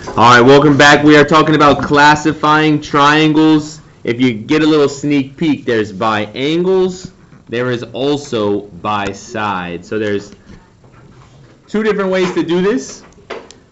Alright, welcome back. We are talking about classifying triangles. If you get a little sneak peek, there's by angles. There is also by side. So there's two different ways to do this.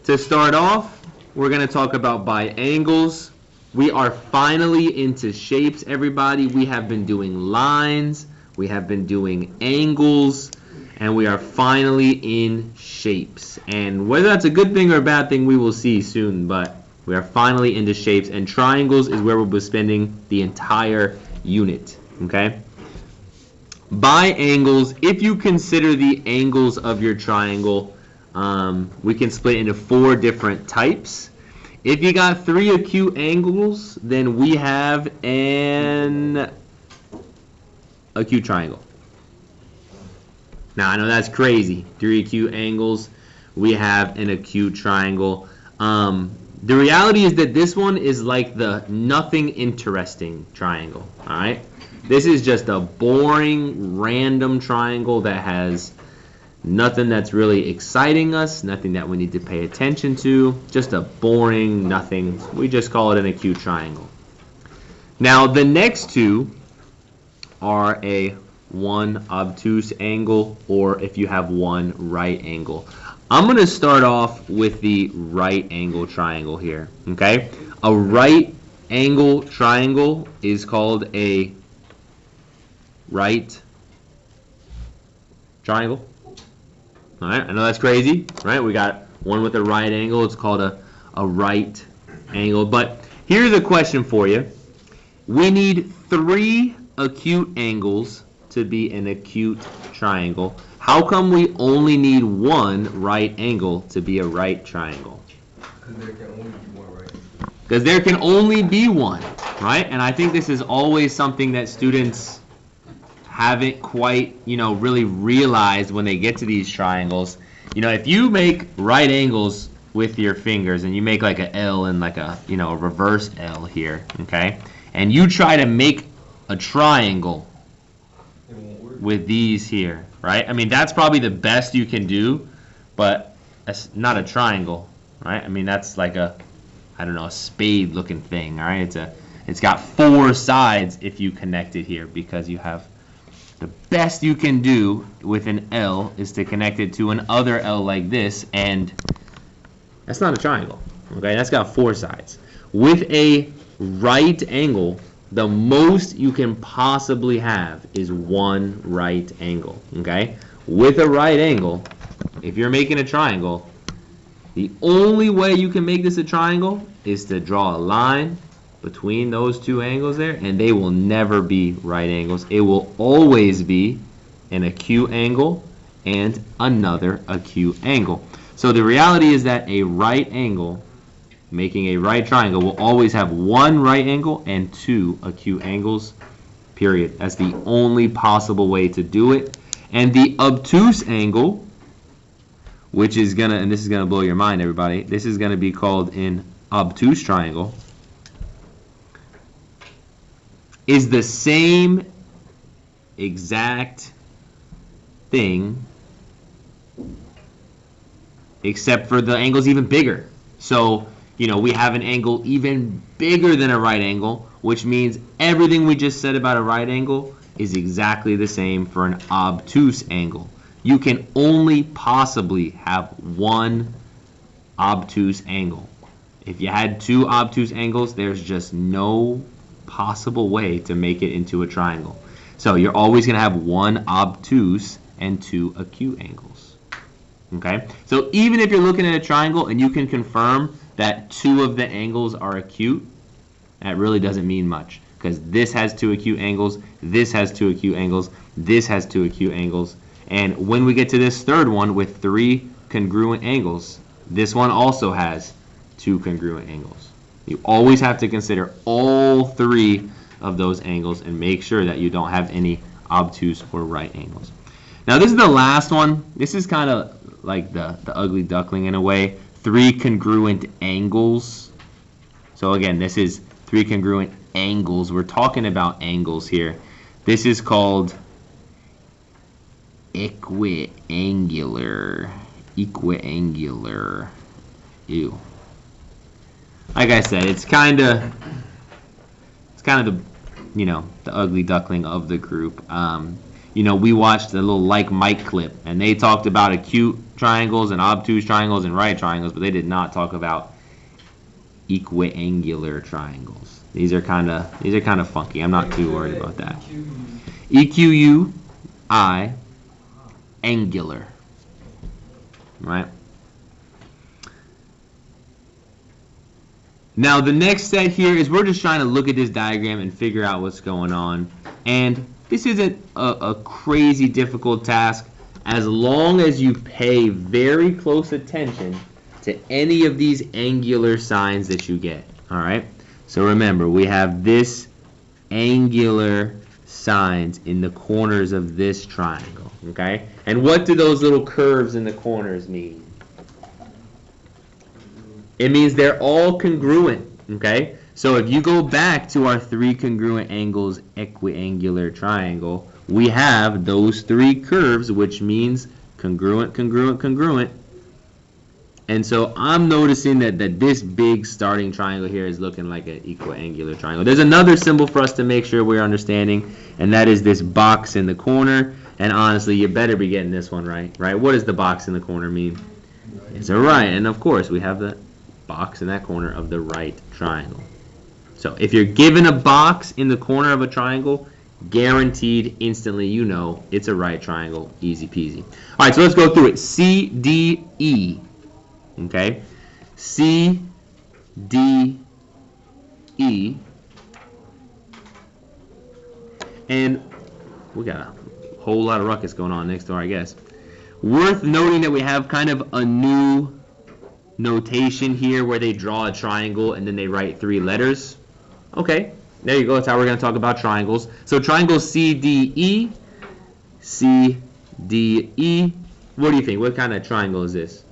To start off, we're going to talk about by angles. We are finally into shapes, everybody. We have been doing lines, we have been doing angles, and we are finally in shapes. And whether that's a good thing or a bad thing, we will see soon, but we are finally into shapes, and triangles is where we'll be spending the entire unit, okay? By angles, if you consider the angles of your triangle, we can split into 4 different types. If you got 3 acute angles, then we have an acute triangle. Now, I know that's crazy. 3 acute angles, we have an acute triangle. The reality is that this one is like the nothing interesting triangle, all right? This is just a boring, random triangle that has nothing that's really exciting us, nothing that we need to pay attention to, just a boring nothing. We just call it an acute triangle. Now, the next two are a one obtuse angle, or if you have one right angle. I'm going to start off with the right angle triangle here, okay? A right angle triangle is called a right triangle. All right, I know that's crazy, right? We got one with a right angle. It's called a right angle. But here's a question for you. We need 3 acute angles to be an acute triangle. How come we only need 1 right angle to be a right triangle? Because there can only be one, right? And I think this is always something that students haven't quite, really realized when they get to these triangles. If you make right angles with your fingers and you make like a L and like a, a reverse L here, okay? And you try to make a triangle with these here, right? I mean, that's probably the best you can do, but that's not a triangle, right? I mean, that's like a, a spade looking thing, all right? It's got 4 sides if you connect it here, because you have the best you can do with an L is to connect it to another L like this, and that's not a triangle, okay? That's got 4 sides. With a right angle, the most you can possibly have is 1 right angle, okay? With a right angle, if you're making a triangle, the only way you can make this a triangle is to draw a line between those 2 angles there, and they will never be right angles. It will always be an acute angle and another acute angle. So the reality is that a right angle, making a right triangle, will always have 1 right angle and 2 acute angles, period. That's the only possible way to do it. And the obtuse angle, which is gonna, and this is gonna blow your mind, everybody, this is gonna be called an obtuse triangle, is the same exact thing, except for the angle's even bigger. So, we have an angle even bigger than a right angle, which means everything we just said about a right angle is exactly the same for an obtuse angle. You can only possibly have 1 obtuse angle. If you had 2 obtuse angles, there's just no possible way to make it into a triangle. So you're always going to have 1 obtuse and 2 acute angles. Okay? So even if you're looking at a triangle and you can confirm that 2 of the angles are acute, that really doesn't mean much, because this has 2 acute angles, this has 2 acute angles, this has 2 acute angles, and when we get to this third one with 3 congruent angles, this one also has 2 congruent angles. You always have to consider all 3 of those angles and make sure that you don't have any obtuse or right angles. Now this is the last one. This is kind of like the ugly duckling in a way. 3 congruent angles. So again, this is 3 congruent angles. We're talking about angles here. This is called equiangular. Equiangular. Ew. like I said, it's kind of the, you know, the ugly duckling of the group. You know, we watched a little Like Mike clip, and they talked about acute triangles and obtuse triangles and right triangles, but they did not talk about equiangular triangles. These are kind of funky. I'm not too worried about that. EQUI, angular, right? Now the next set here is we're just trying to look at this diagram and figure out what's going on. And this isn't a crazy difficult task as long as you pay very close attention to any of these angular signs that you get. All right? So remember, we have this angular signs in the corners of this triangle. Okay? And what do those little curves in the corners mean? It means they're all congruent, okay? So if you go back to our 3 congruent angles equiangular triangle, we have those 3 curves, which means congruent, congruent, congruent. And so I'm noticing that this big starting triangle here is looking like an equiangular triangle. There's another symbol for us to make sure we're understanding, and that is this box in the corner. And honestly, you better be getting this one right, right? What does the box in the corner mean? It's a right, and of course we have the box in that corner of the right triangle. So if you're given a box in the corner of a triangle, guaranteed instantly you know it's a right triangle, easy peasy. All right, so let's go through it. C, D, E. Okay? C, D, E. And we got a whole lot of ruckus going on next door, I guess. Worth noting that we have kind of a new notation here where they draw a triangle and then they write 3 letters. Okay, there you go. That's how we're going to talk about triangles. So triangle CDE, CDE. What do you think? What kind of triangle is this?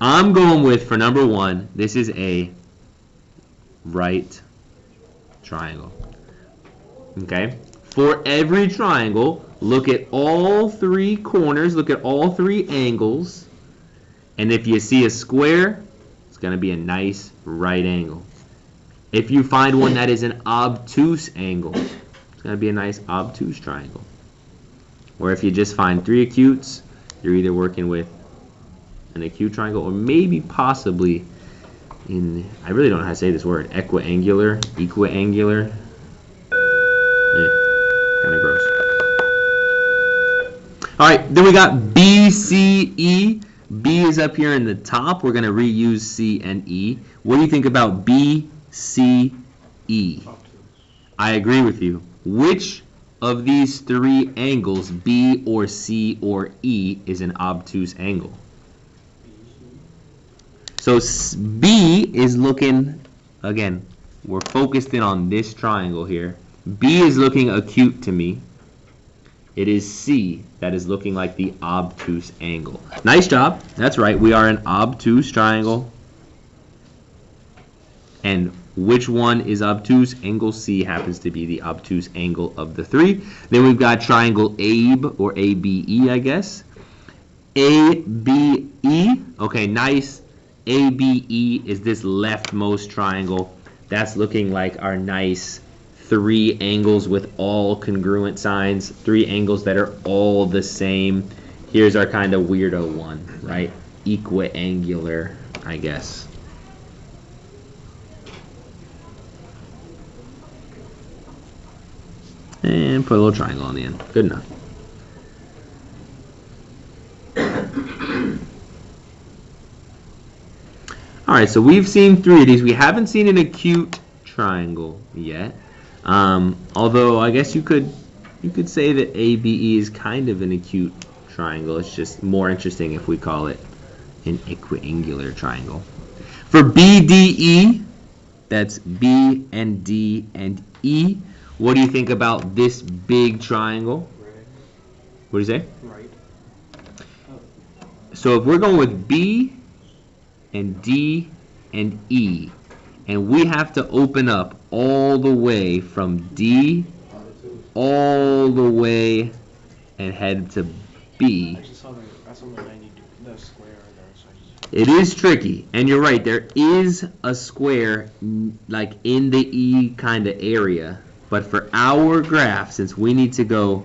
I'm going with, for number 1, this is a right triangle. Okay? For every triangle, look at all 3 corners, look at all 3 angles, and if you see a square, it's going to be a nice right angle. If you find one that is an obtuse angle, it's going to be a nice obtuse triangle. Or if you just find 3 acutes, you're either working with an acute triangle or maybe possibly in, I really don't know how to say this word, equiangular. Kind of gross. All right, then we got BCE. B is up here in the top. We're going to reuse C and E. What do you think about BCE? I agree with you. Which of these 3 angles, B or C or E, is an obtuse angle? So B is looking, again, we're focused in on this triangle here. B is looking acute to me. It is C that is looking like the obtuse angle. Nice job. That's right. We are an obtuse triangle. And which one is obtuse? Angle C happens to be the obtuse angle of the 3. Then we've got triangle ABE or ABE, I guess. ABE. Okay, nice. ABE is this leftmost triangle. That's looking like our nice 3 angles with all congruent signs, 3 angles that are all the same. Here's our kind of weirdo one, right? Equiangular, I guess. And put a little triangle on the end. Good enough. All right, so we've seen 3 of these. We haven't seen an acute triangle yet. Although I guess you could say that ABE is kind of an acute triangle. It's just more interesting if we call it an equiangular triangle. For BDE, that's B and D and E. What do you think about this big triangle? Right. What do you say? Right. So if we're going with B and D and E, and we have to open up all the way from D all the way and head to B. I just saw that's on the 90 the square. It is tricky, and you're right, there is a square like in the E kind of area, but for our graph, since we need to go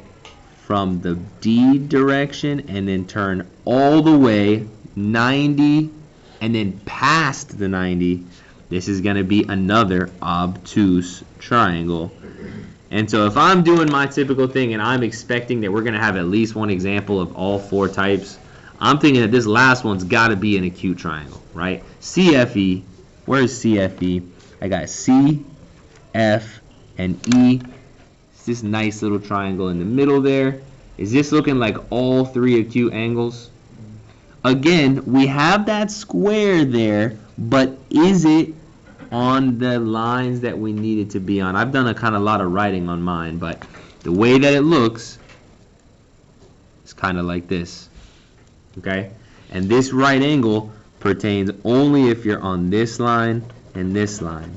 from the D direction and then turn all the way 90 and then past the 90, this is going to be another obtuse triangle. And so if I'm doing my typical thing and I'm expecting that we're going to have at least one example of all four types, I'm thinking that this last one's got to be an acute triangle, right? CFE, where's CFE? I got C, F, and E. It's this nice little triangle in the middle there. Is this looking like all three acute angles? Again, we have that square there, but is it on the lines that we need it to be on? I've done a lot of writing on mine, but the way that it looks is kind of like this. Okay? And this right angle pertains only if you're on this line and this line.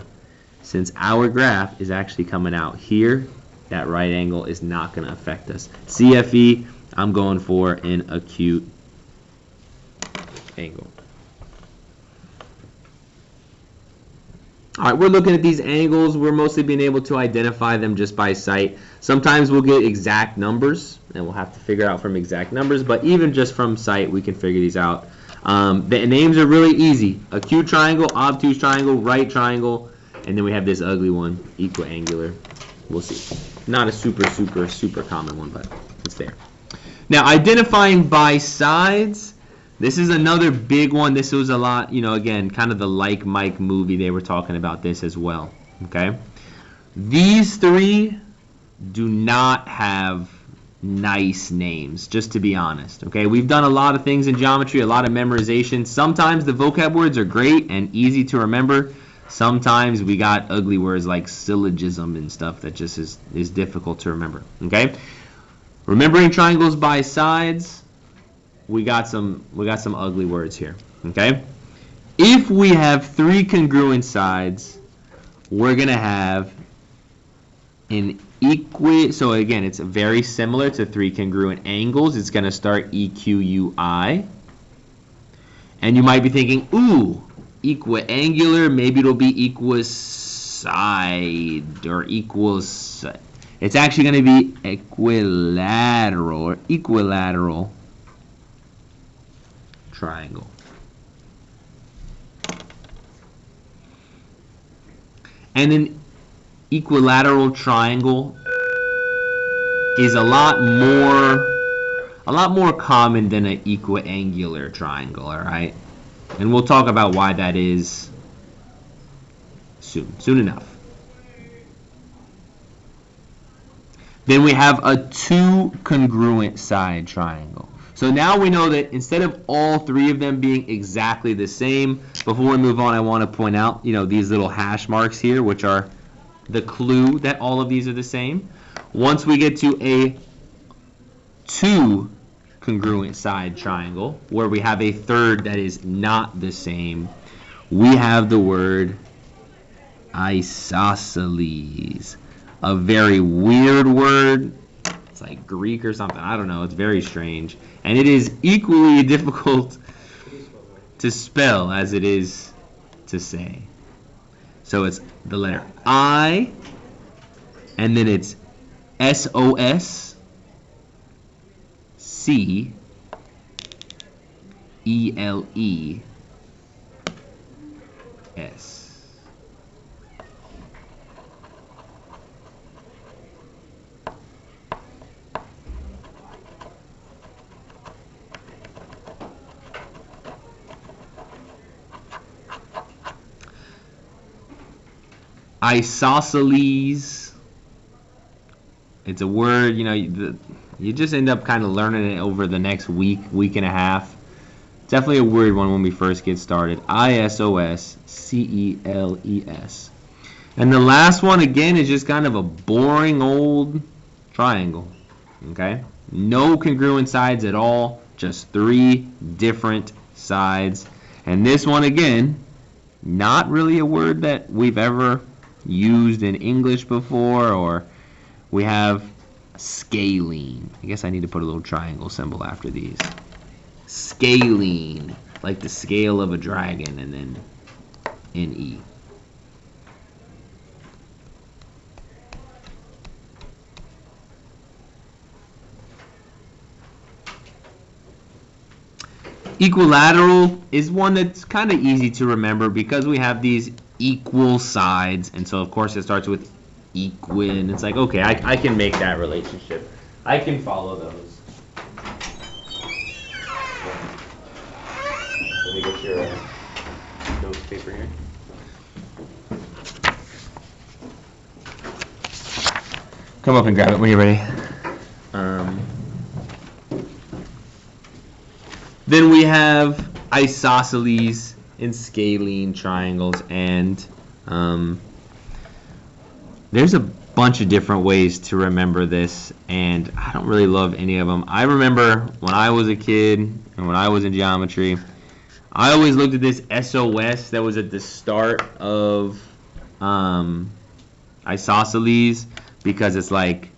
Since our graph is actually coming out here, that right angle is not going to affect us. CFE, I'm going for an acute angle. All right, we're looking at these angles. We're mostly being able to identify them just by sight. Sometimes we'll get exact numbers, and we'll have to figure out from exact numbers, but even just from sight, we can figure these out. The names are really easy. Acute triangle, obtuse triangle, right triangle, and then we have this ugly one, equiangular. We'll see. Not a super common one, but it's there. Now, identifying by sides. This is another big one. This was a lot, again, kind of the Like Mike movie. They were talking about this as well, okay? These three do not have nice names, just to be honest, okay? We've done a lot of things in geometry, a lot of memorization. Sometimes the vocab words are great and easy to remember. Sometimes we got ugly words like syllogism and stuff that just is difficult to remember, okay? Remembering triangles by sides. We got some ugly words here, okay? If we have three congruent sides, we're going to have an so again, it's very similar to three congruent angles. It's going to start EQUI. And you might be thinking, ooh, equiangular, maybe it'll be equiside or equals. It's actually going to be equilateral or equilateral triangle. And an equilateral triangle is a lot more common than an equiangular triangle, all right? And we'll talk about why that is soon enough. Then we have a two congruent side triangle. So now we know that instead of all three of them being exactly the same, before we move on, I want to point out, these little hash marks here, which are the clue that all of these are the same. Once we get to a two congruent side triangle, where we have a third that is not the same, we have the word isosceles. A very weird word. It's like Greek or something. I don't know. It's very strange. And it is equally difficult to spell as it is to say. So it's the letter I, and then it's SOS, C, ELE, S. Isosceles. It's a word, you just end up kind of learning it over the next week and a half. Definitely a weird one when we first get started. ISOSCELES. And the last one, again, is just kind of a boring old triangle. Okay? No congruent sides at all. Just three different sides. And this one, again, not really a word that we've ever used in English before, or we have scalene. I guess I need to put a little triangle symbol after these. Scalene. like the scale of a dragon, and then NE. Equilateral is one that's kind of easy to remember because we have these equal sides, and so of course it starts with equin. It's like, okay, I can make that relationship. I can follow those. Let me get your notes paper here. Come up and grab it when you're ready. Then we have isosceles and scalene triangles, and there's a bunch of different ways to remember this, and I don't really love any of them. I remember when I was a kid and when I was in geometry, I always looked at this SOS that was at the start of isosceles, because it's like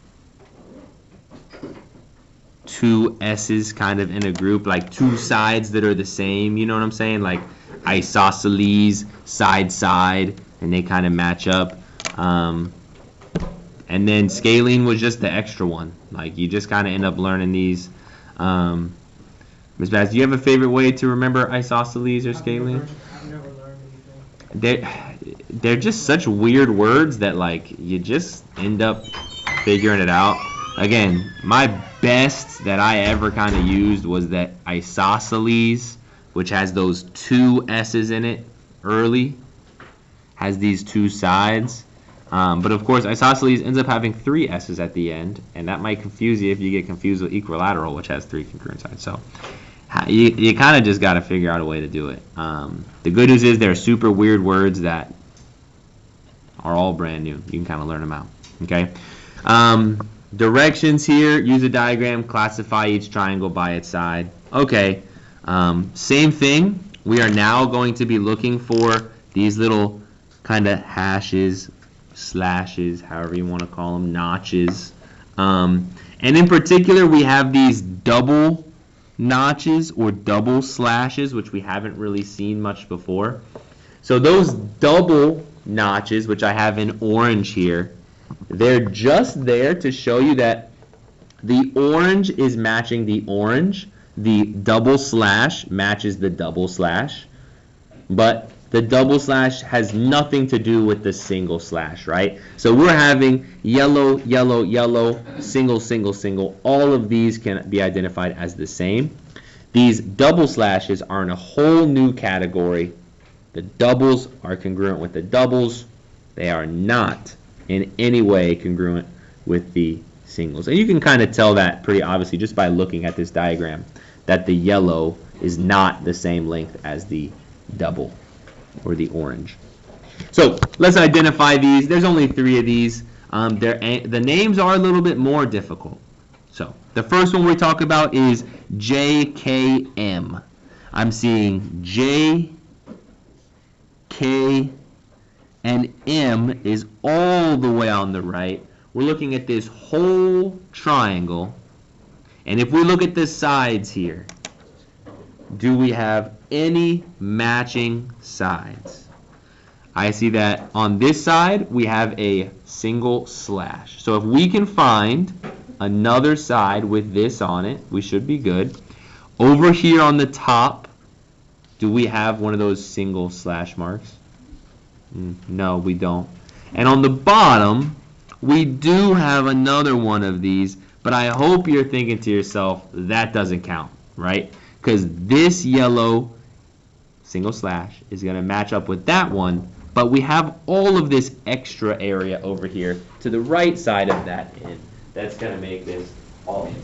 two S's kind of in a group, like two sides that are the same, you know what I'm saying? Like isosceles, side, side, and they kind of match up. And then scalene was just the extra one. Like you just kind of end up learning these. Ms. Bass, do you have a favorite way to remember isosceles or scalene? I've never learned anything. They're just such weird words that like you just end up figuring it out. Again, my best that I ever kind of used was that isosceles, which has those two S's in it early, has these two sides. But of course, isosceles ends up having three S's at the end, and that might confuse you if you get confused with equilateral, which has three congruent sides. So you kind of just got to figure out a way to do it. The good news is they're super weird words that are all brand new. You can kind of learn them out. Okay. Directions here, use a diagram, classify each triangle by its side. Okay, same thing. We are now going to be looking for these little kind of hashes, slashes, however you want to call them, notches. And in particular, we have these double notches or double slashes, which we haven't really seen much before. So those double notches, which I have in orange here, they're just there to show you that the orange is matching the orange, the double slash matches the double slash, but the double slash has nothing to do with the single slash, right? So we're having yellow, yellow, yellow, single, single, single. All of these can be identified as the same. These double slashes are in a whole new category. The doubles are congruent with the doubles. They are not in any way congruent with the singles. And you can kind of tell that pretty obviously just by looking at this diagram, that the yellow is not the same length as the double or the orange. So let's identify these. There's only three of these. The names are a little bit more difficult. So the first one we talk about is JKM. I'm seeing J, K, and M is all the way on the right. We're looking at this whole triangle, and if we look at the sides here, do we have any matching sides? I see that on this side we have a single slash. So if we can find another side with this on it, we should be good. Over here on the top, do we have one of those single slash marks? No, we don't. And on the bottom, we do have another one of these, but I hope you're thinking to yourself, that doesn't count, right? Because this yellow single slash is going to match up with that one, but we have all of this extra area over here to the right side of that end. That's going to make this all in.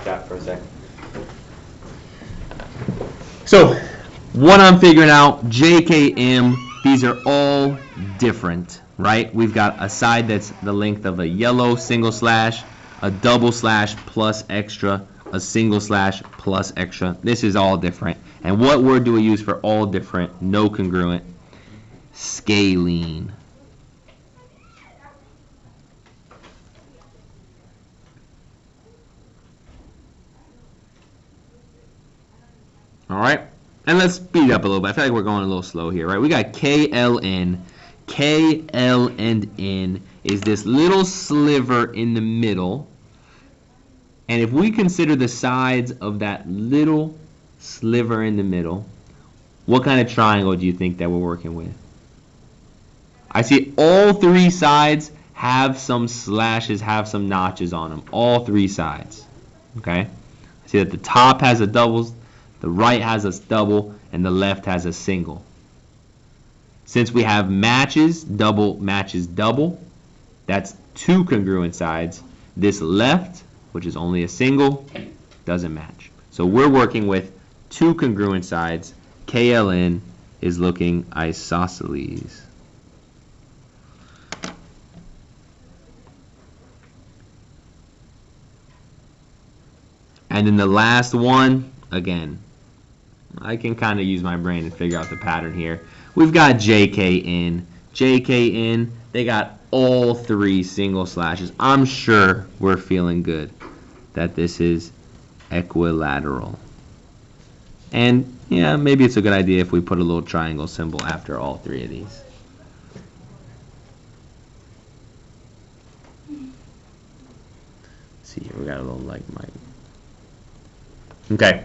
Chat for a second. So, what I'm figuring out, JKM, these are all different, right? We've got a side that's the length of a yellow single slash, a double slash plus extra, a single slash plus extra. This is all different. And what word do we use for all different, no congruent? Scalene. All right? And let's speed up a little bit. I feel like we're going a little slow here, right? We got KLN. K, L, and N is this little sliver in the middle. And if we consider the sides of that little sliver in the middle, what kind of triangle do you think that we're working with? I see all three sides have some slashes, have some notches on them. All three sides. Okay? I see that the top has a double, the right has a double, and the left has a single. Since we have matches, double matches double, that's two congruent sides. This left, which is only a single, doesn't match. So we're working with two congruent sides. KLN is looking isosceles. And then the last one, again, I can kind of use my brain and figure out the pattern here. We've got JKN. JKN, they got all three single slashes. I'm sure we're feeling good that this is equilateral. And yeah, maybe it's a good idea if we put a little triangle symbol after all three of these. See here, we got a little like mic. Okay.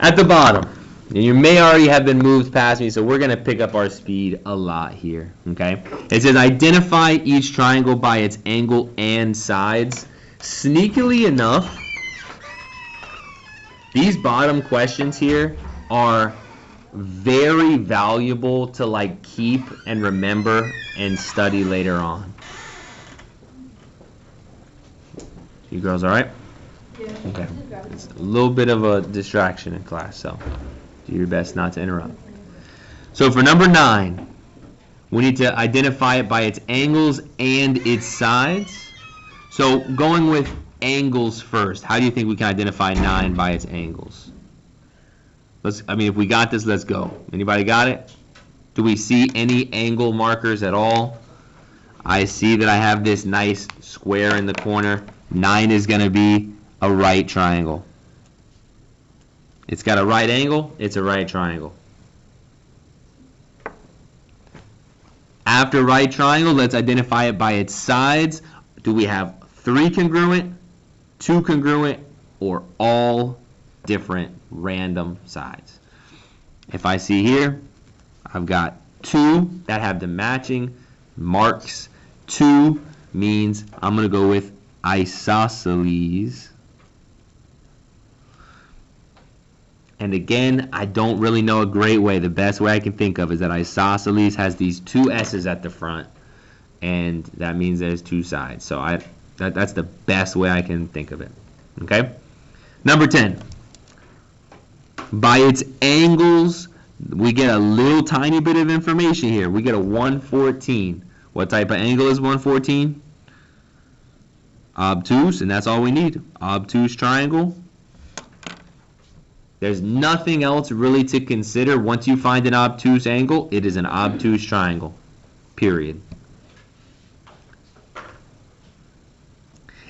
At the bottom, and you may already have been moved past me, so we're going to pick up our speed a lot here. Okay. It says identify each triangle by its angle and sides. Sneakily enough, these bottom questions here are very valuable to like keep and remember and study later on. You girls all right? Yeah. Okay. It's a little bit of a distraction in class, so do your best not to interrupt. So for number 9, we need to identify it by its angles and its sides. So going with angles first, how do you think we can identify 9 by its angles? If we got this, let's go. Anybody got it? Do we see any angle markers at all? I see that I have this nice square in the corner. 9 is going to be a right triangle. It's got a right angle, it's a right triangle. After right triangle, let's identify it by its sides. Do we have 3 congruent, 2 congruent, or all different random sides? If I see here, I've got 2 that have the matching marks. 2 means I'm going to go with isosceles. And again, I don't really know a great way. The best way I can think of is that isosceles has these 2 S's at the front, and that means there's 2 sides. So that's the best way I can think of it. Okay? Number 10. By its angles, we get a little tiny bit of information here. We get a 114. What type of angle is 114? Obtuse, and that's all we need. Obtuse triangle. There's nothing else really to consider. Once you find an obtuse angle, it is an obtuse triangle. Period.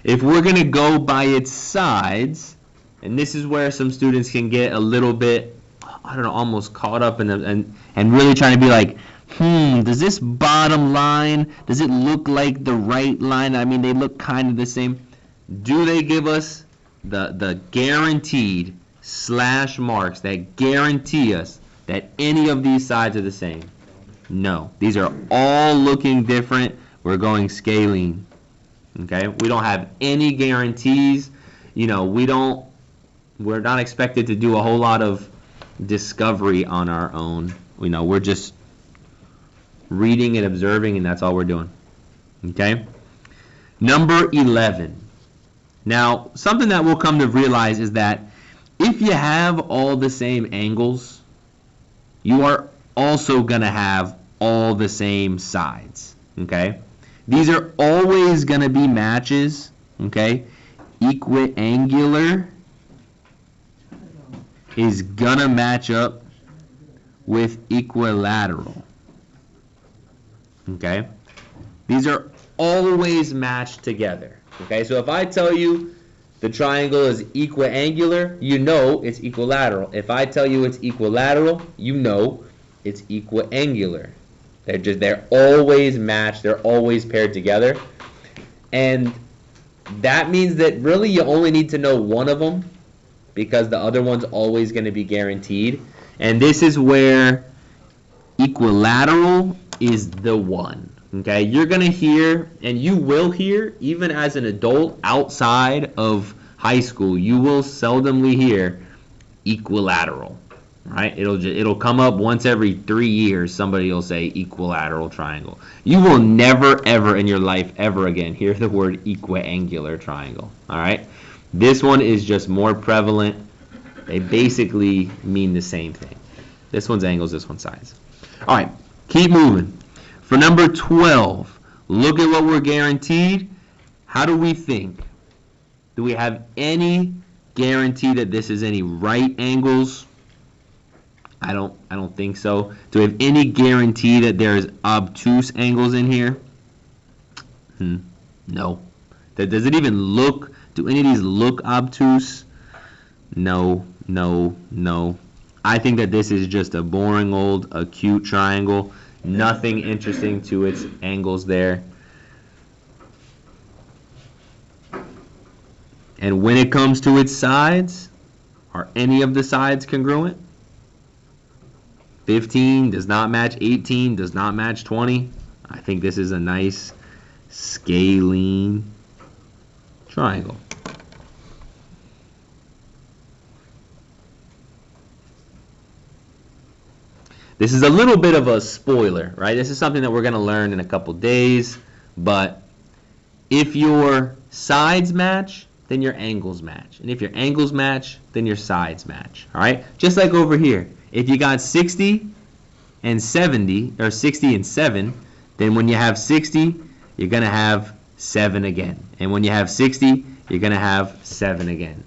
If we're going to go by its sides, and this is where some students can get a little bit, I don't know, almost caught up in them and really trying to be like, does this bottom line, does it look like the right line? I mean, they look kind of the same. Do they give us the guaranteed slash marks that guarantee us that any of these sides are the same? No. These are all looking different. We're going scaling. Okay? We don't have any guarantees. You know, we're not expected to do a whole lot of discovery on our own. You know, we're just reading and observing, and that's all we're doing. Okay? Number 11. Now, something that we'll come to realize is that if you have all the same angles, you are also going to have all the same sides. Okay? These are always going to be matches. Okay? Equiangular is going to match up with equilateral. Okay? These are always matched together. Okay? So if I tell you the triangle is equiangular, you know it's equilateral. If I tell you it's equilateral, you know it's equiangular. They're always matched, they're always paired together. And that means that really you only need to know one of them because the other one's always going to be guaranteed. And this is where equilateral is the one. Okay, you're going to hear, and you will hear, even as an adult outside of high school, you will seldomly hear equilateral, right? It'll come up once every 3 years. Somebody will say equilateral triangle. You will never, ever in your life, ever again, hear the word equiangular triangle, all right? This one is just more prevalent. They basically mean the same thing. This one's angles, this one's sides. All right, keep moving. For number 12, look at what we're guaranteed. How do we think? Do we have any guarantee that this is any right angles? I don't think so. Do we have any guarantee that there's obtuse angles in here? No. Does it even look, do any of these look obtuse? No, no, no. I think that this is just a boring old acute triangle. Nothing interesting to its angles there. And when it comes to its sides, are any of the sides congruent? 15 does not match 18, does not match 20. I think this is a nice scalene triangle. This is a little bit of a spoiler, right? This is something that we're going to learn in a couple days, but if your sides match, then your angles match. And if your angles match, then your sides match, all right? Just like over here. If you got 60 and 70, or 60 and 7, then when you have 60, you're going to have 7 again. And when you have 60, you're going to have 7 again.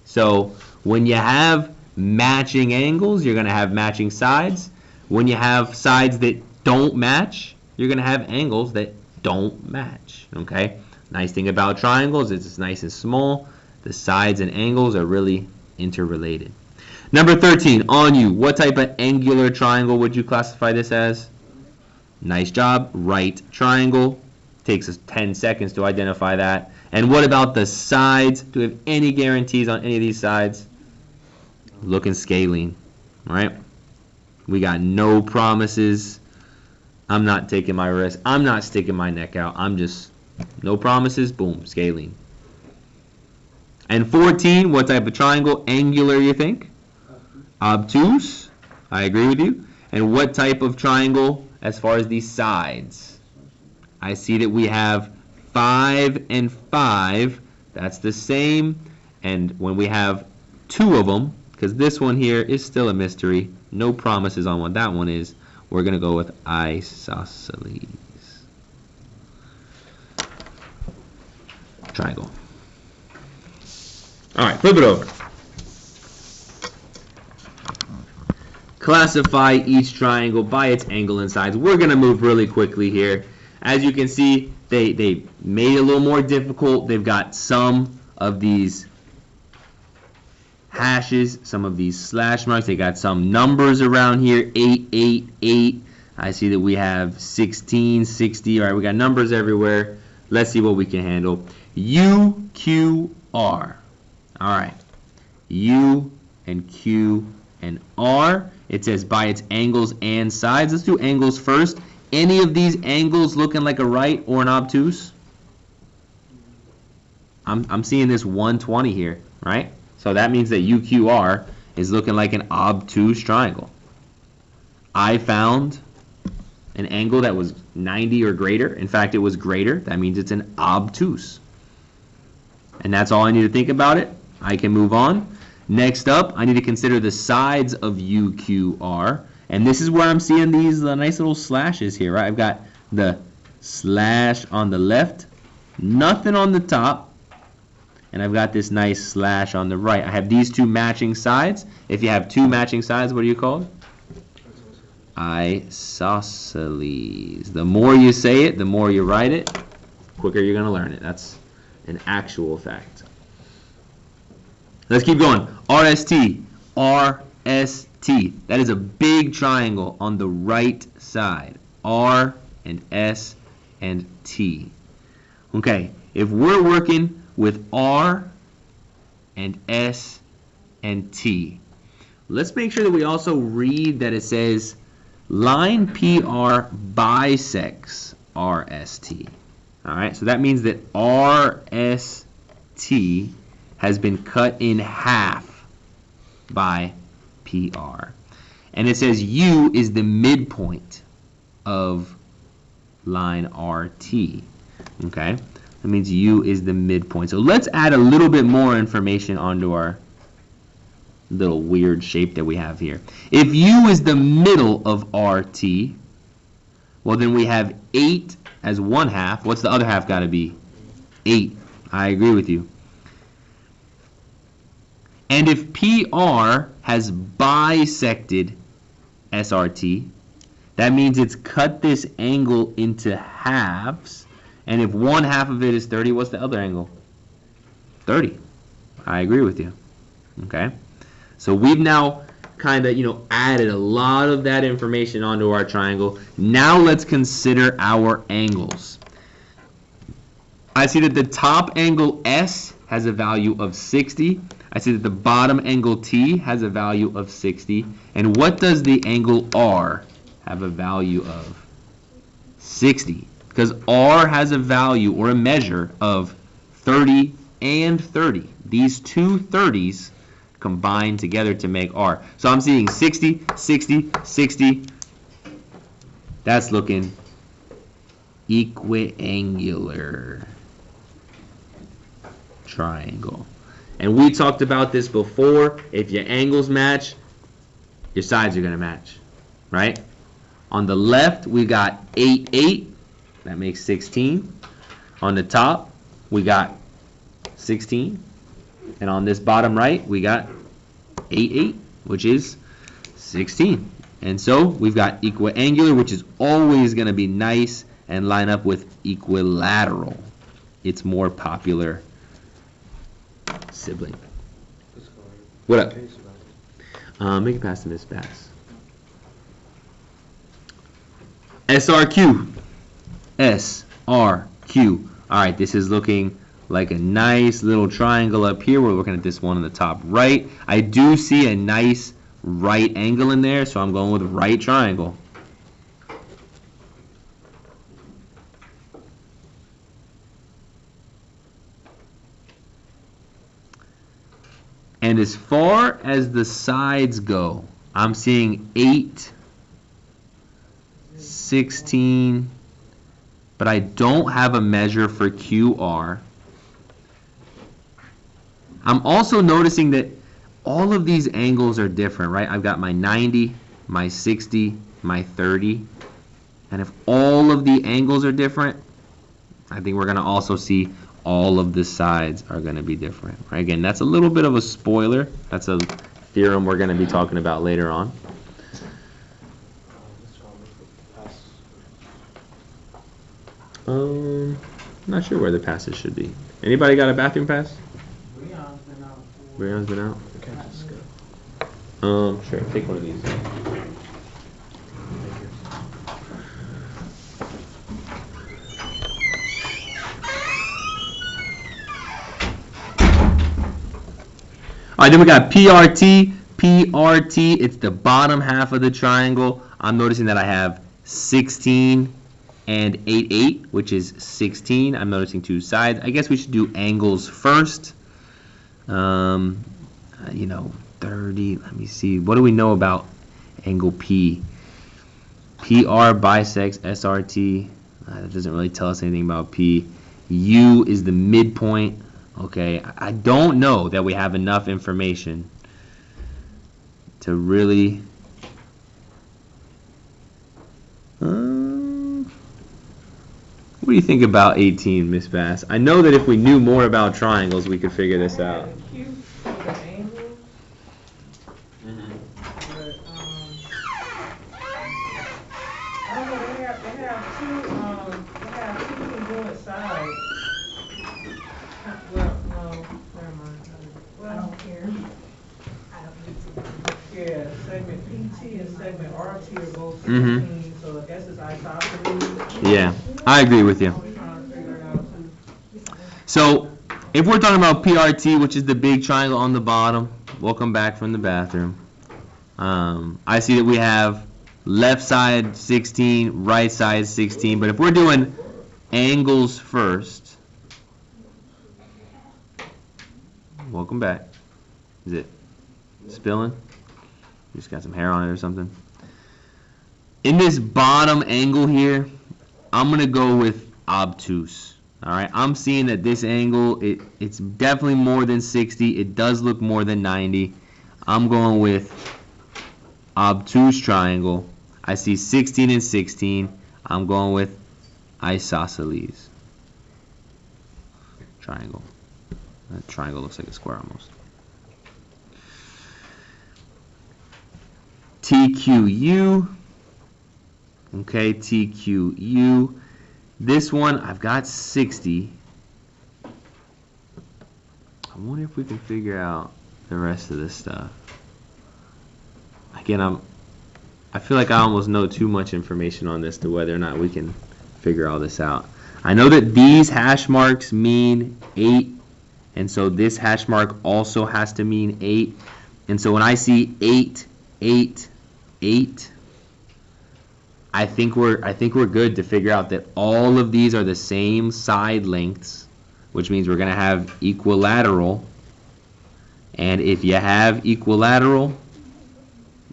So when you have matching angles, you're going to have matching sides. When you have sides that don't match, you're going to have angles that don't match, okay? Nice thing about triangles is it's nice and small. The sides and angles are really interrelated. Number 13, on you. What type of angular triangle would you classify this as? Nice job. Right triangle. Takes us 10 seconds to identify that. And what about the sides? Do we have any guarantees on any of these sides? Looking scalene, all right? We got no promises. I'm not taking my risk. I'm not sticking my neck out. I'm just, no promises, boom, scalene. And 14, what type of triangle? Angular, you think? Obtuse. I agree with you. And what type of triangle as far as these sides? I see that we have 5 and 5. That's the same. And when we have 2 of them, because this one here is still a mystery, no promises on what that one is, we're going to go with isosceles triangle. All right, flip it over. Classify each triangle by its angle and sides. We're going to move really quickly here. As you can see, they made it a little more difficult. They've got some of these hashes, some of these slash marks. They got some numbers around here, 8, 8, 8. I see that we have 16, 60. All right, we got numbers everywhere. Let's see what we can handle. U, Q, R. All right, U and Q and R. It says by its angles and sides. Let's do angles first. Any of these angles looking like a right or an obtuse? I'm seeing this 120 here, right? So that means that UQR is looking like an obtuse triangle. I found an angle that was 90 or greater. In fact, it was greater. That means it's an obtuse. And that's all I need to think about it. I can move on. Next up, I need to consider the sides of UQR. And this is where I'm seeing these nice little slashes here, right? I've got the slash on the left, nothing on the top, and I've got this nice slash on the right. I have these two matching sides. If you have two matching sides, what are you called? Isosceles. The more you say it, the more you write it, the quicker you're going to learn it. That's an actual fact. Let's keep going. RST. RST. That is a big triangle on the right side. R and S and T. Okay, if we're working with R and S and T, let's make sure that we also read that it says line PR bisects RST. All right, so that means that RST has been cut in half by PR. And it says U is the midpoint of line RT. Okay, that means U is the midpoint. So let's add a little bit more information onto our little weird shape that we have here. If U is the middle of RT, well then we have 8 as 1/2. What's the other half got to be? 8. I agree with you. And if PR has bisected SRT, that means it's cut this angle into halves. And if 1/2 of it is 30, what's the other angle? 30. I agree with you. Okay? So we've now kind of, added a lot of that information onto our triangle. Now let's consider our angles. I see that the top angle S has a value of 60. I see that the bottom angle T has a value of 60. And what does the angle R have a value of? 60. Because R has a value or a measure of 30 and 30. These two 30s combine together to make R. So I'm seeing 60, 60, 60. That's looking equiangular triangle. And we talked about this before. If your angles match, your sides are going to match, right? On the left, we got 8, 8. That makes 16. On the top, we got 16. And on this bottom right, we got 8, 8, which is 16. And so we've got equiangular, which is always going to be nice and line up with equilateral. It's more popular sibling. What up? Make it past the miss pass. SRQ. SRQ. Alright, this is looking like a nice little triangle up here. We're looking at this one on the top right. I do see a nice right angle in there, so I'm going with right triangle. And as far as the sides go, I'm seeing 8, 16, but I don't have a measure for QR. I'm also noticing that all of these angles are different, right? I've got my 90, my 60, my 30. And if all of the angles are different, I think we're going to also see all of the sides are going to be different. Right? Again, that's a little bit of a spoiler. That's a theorem we're going to be talking about later on. Not sure where the passes should be. Anybody got a bathroom pass? Breon's been out. Sure. Take one of these. All right, then we got PRT. PRT, it's the bottom half of the triangle. I'm noticing that I have 16 and 8, 8, which is 16. I'm noticing two sides. I guess we should do angles first. 30. Let me see. What do we know about angle P? PR bisects SRT. That doesn't really tell us anything about P. U is the midpoint. Okay, I don't know that we have enough information to really... what do you think about 18, Miss Bass? I know that if we knew more about triangles, we could figure this out. I don't care. segment PT and segment RT are both 16, Mhm. so I guess it's isosceles. Yeah, I agree with you. I'm trying to figure it out too. So, if we're talking about PRT, which is the big triangle on the bottom, welcome back from the bathroom. I see that we have left side 16, right side 16, but if we're doing angles first, welcome back. Is it spilling? You just got some hair on it or something? In this bottom angle here, I'm going to go with obtuse. Alright, I'm seeing that this angle, it's definitely more than 60. It does look more than 90. I'm going with obtuse triangle. I see 16 and 16. I'm going with isosceles triangle. That triangle looks like a square almost. TQU. Okay, TQU. This one, I've got 60. I wonder if we can figure out the rest of this stuff. Again, I feel like I almost know too much information on this to whether or not we can figure all this out. I know that these hash marks mean 8, and so this hash mark also has to mean 8. And so when I see 8, 8, 8, I think we're good to figure out that all of these are the same side lengths, which means we're going to have equilateral. And if you have equilateral,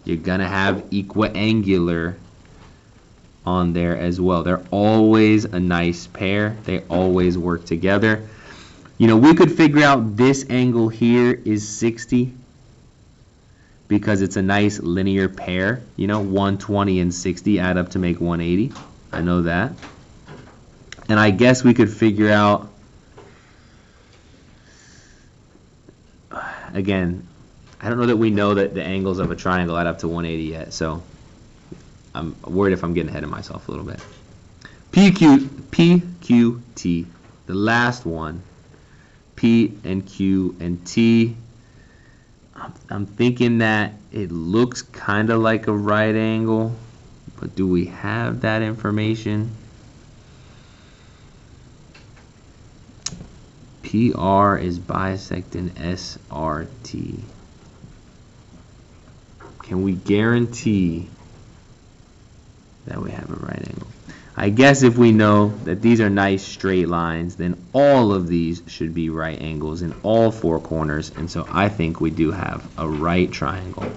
you're going to have equiangular on there as well. They're always a nice pair. They always work together. You know, we could figure out this angle here is 60 because it's a nice linear pair. You know, 120 and 60 add up to make 180. I know that. And I guess we could figure out, again, I don't know that we know that the angles of a triangle add up to 180 yet, so I'm worried if I'm getting ahead of myself a little bit. PQT, the last one. P and Q and T. I'm thinking that it looks kind of like a right angle, but do we have that information? PR is bisecting SRT. Can we guarantee that we have a right angle? I guess if we know that these are nice straight lines, then all of these should be right angles in all four corners, and so I think we do have a right triangle.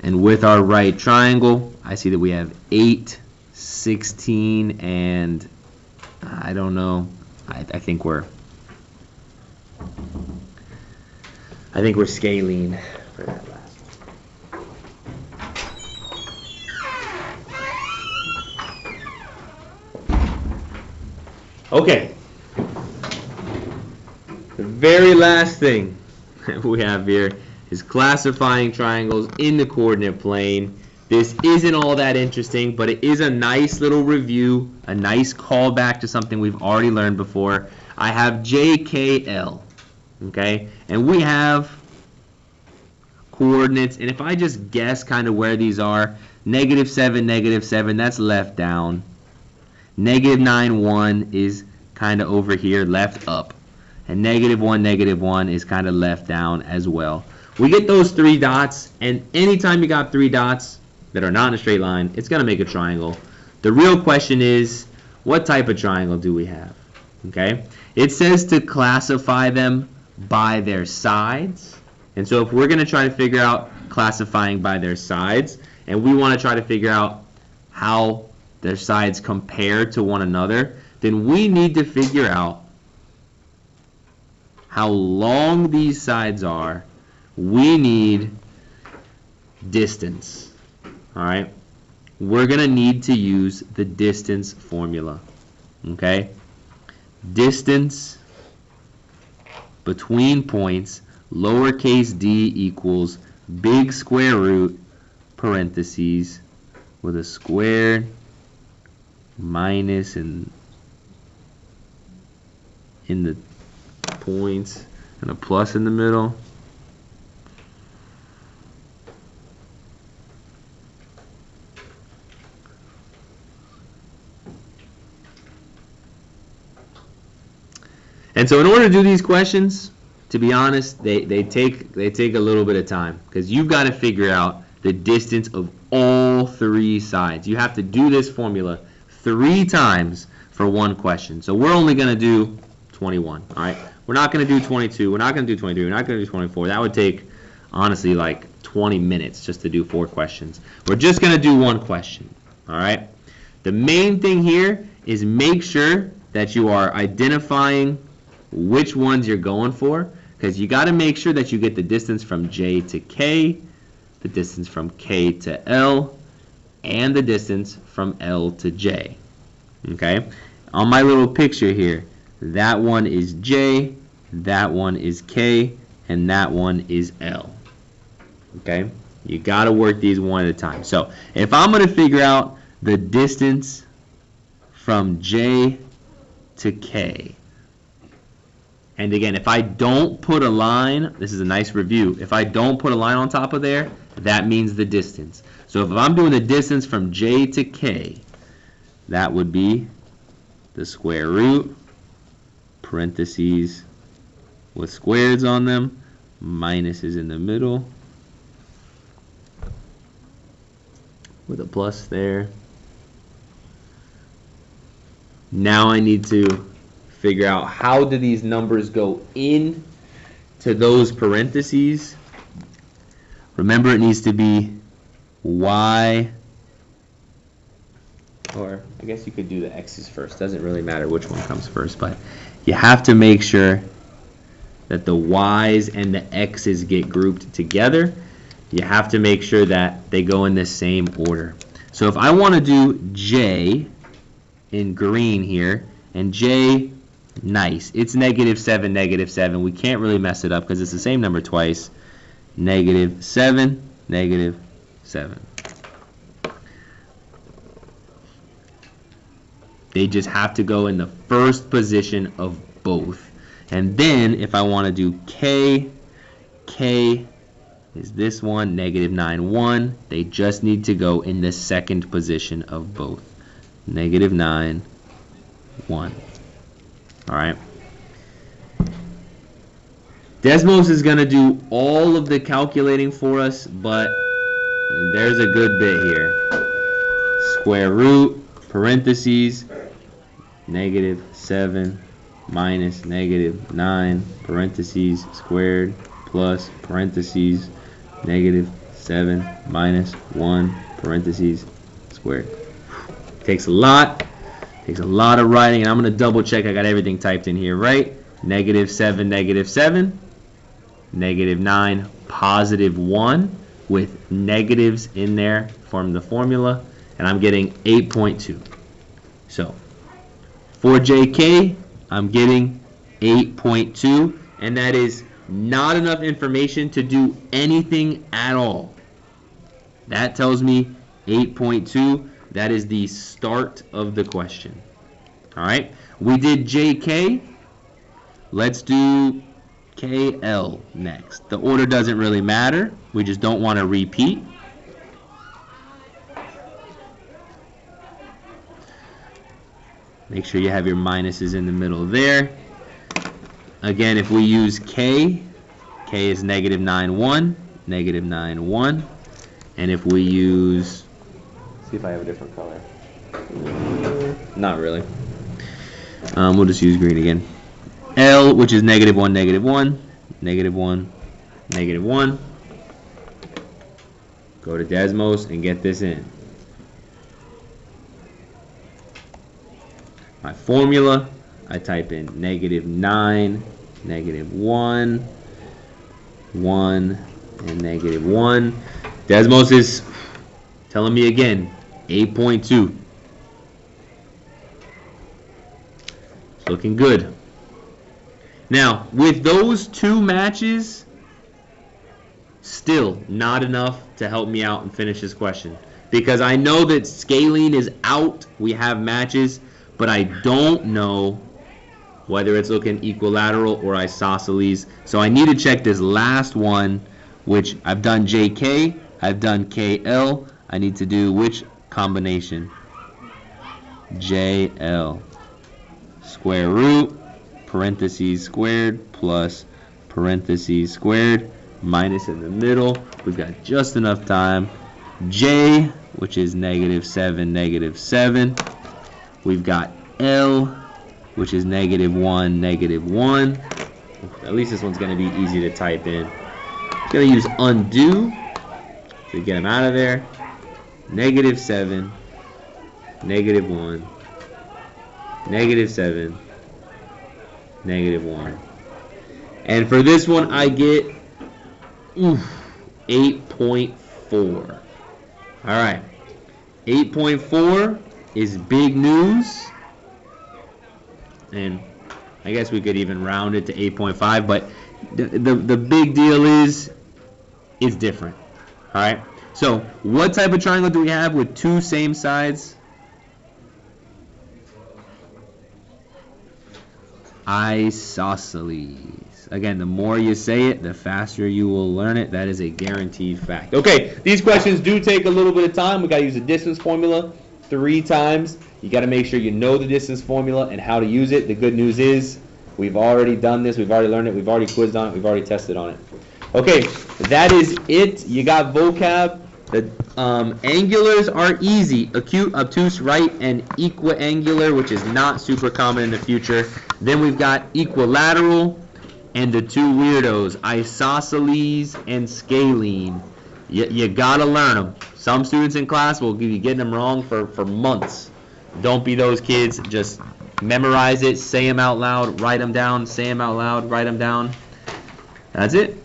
And with our right triangle, I see that we have 8, 16, and I don't know. I think we're scaling for that last one. Okay. The very last thing that we have here is classifying triangles in the coordinate plane. This isn't all that interesting, but it is a nice little review, a nice callback to something we've already learned before. I have JKL, okay? And we have coordinates, and if I just guess kind of where these are, -7, that's left down. -9, 1 is kind of over here, left up. And -1, 1 is kind of left down as well. We get those 3 dots, and anytime you got 3 dots that are not in a straight line, it's going to make a triangle. The real question is, what type of triangle do we have? Okay? It says to classify them by their sides. And so if we're going to try to figure out classifying by their sides, and we want to try to figure out how their sides compare to one another, then we need to figure out how long these sides are. We need distance. All right? We're going to need to use the distance formula. Okay? Distance between points, lowercase d equals big square root, parentheses, with a squared minus in the points and a plus in the middle. And so in order to do these questions, to be honest, they take a little bit of time, because you've got to figure out the distance of all three sides. You have to do this formula 3 times for one question. So we're only going to do 21, all right? We're not going to do 22. We're not going to do 23. We're not going to do 24. That would take, honestly, like 20 minutes just to do 4 questions. We're just going to do one question, all right? The main thing here is make sure that you are identifying which ones you're going for, because you got to make sure that you get the distance from J to K, the distance from K to L, and the distance from L to J. Okay? On my little picture here, that one is J, that one is K, and that one is L. Okay? You got to work these one at a time. So if I'm going to figure out the distance from J to K, and again, if I don't put a line, this is a nice review, if I don't put a line on top of there, that means the distance. So if I'm doing the distance from J to K, that would be the square root, parentheses with squares on them, minuses in the middle, with a plus there. Now I need to figure out how do these numbers go in to those parentheses. Remember, it needs to be y, or I guess you could do the x's first. Doesn't really matter which one comes first, but you have to make sure that the y's and the x's get grouped together. You have to make sure that they go in the same order. So if I want to do J in green here, and J, nice, it's -7, -7. We can't really mess it up because it's the same number twice. -7, -7. They just have to go in the first position of both. And then if I want to do K, K is this one, -9, 1. They just need to go in the second position of both. -9, 1. All right. Desmos is going to do all of the calculating for us, but there's a good bit here. Square root, parentheses, -7 minus -9, parentheses squared, plus parentheses, -7 minus 1, parentheses squared. Takes a lot. Takes a lot of writing, and I'm going to double check I got everything typed in here right. -7, -7, -9, +1 with negatives in there from the formula, and I'm getting 8.2. So for JK, I'm getting 8.2, and that is not enough information to do anything at all. That tells me 8.2. That is the start of the question. All right, we did JK. Let's do KL next. The order doesn't really matter. We just don't want to repeat. Make sure you have your minuses in the middle there. Again, if we use K, K is -9, 1, -9, 1. And if we use, see if I have a different color. Not really. We'll just use green again. L, which is -1, -1, -1, -1. Go to Desmos and get this in. My formula, I type in -9, -1, 1, and -1. Desmos is telling me again, 8.2. It's looking good. Now, with those 2 matches, still not enough to help me out and finish this question. Because I know that scaling is out, we have matches, but I don't know whether it's looking equilateral or isosceles. So I need to check this last one, which I've done JK, I've done KL. I need to do which combination? JL. Square root, parentheses squared, plus parentheses squared, minus in the middle. We've got just enough time. J, which is -7, -7. We've got L, which is -1, -1. At least this one's going to be easy to type in. Going to use undo to get them out of there. -7, -1, -7, -1. And for this one, I get 8.4. All right, 8.4 is big news. And I guess we could even round it to 8.5, but the big deal is it's different. All right, so what type of triangle do we have with two same sides? Isosceles. Again, the more you say it, the faster you will learn it. That is a guaranteed fact. Okay, these questions do take a little bit of time. We got to use the distance formula 3 times. You got to make sure you know the distance formula and how to use it. The good news is we've already done this. We've already learned it. We've already quizzed on it. We've already tested on it. Okay, that is it. You got vocab. The angulars are easy. Acute, obtuse, right, and equiangular, which is not super common in the future. Then we've got equilateral and the two weirdos, isosceles and scalene. You gotta learn them. Some students in class will be getting them wrong for months. Don't be those kids. Just memorize it, say them out loud, write them down, say them out loud, write them down. That's it.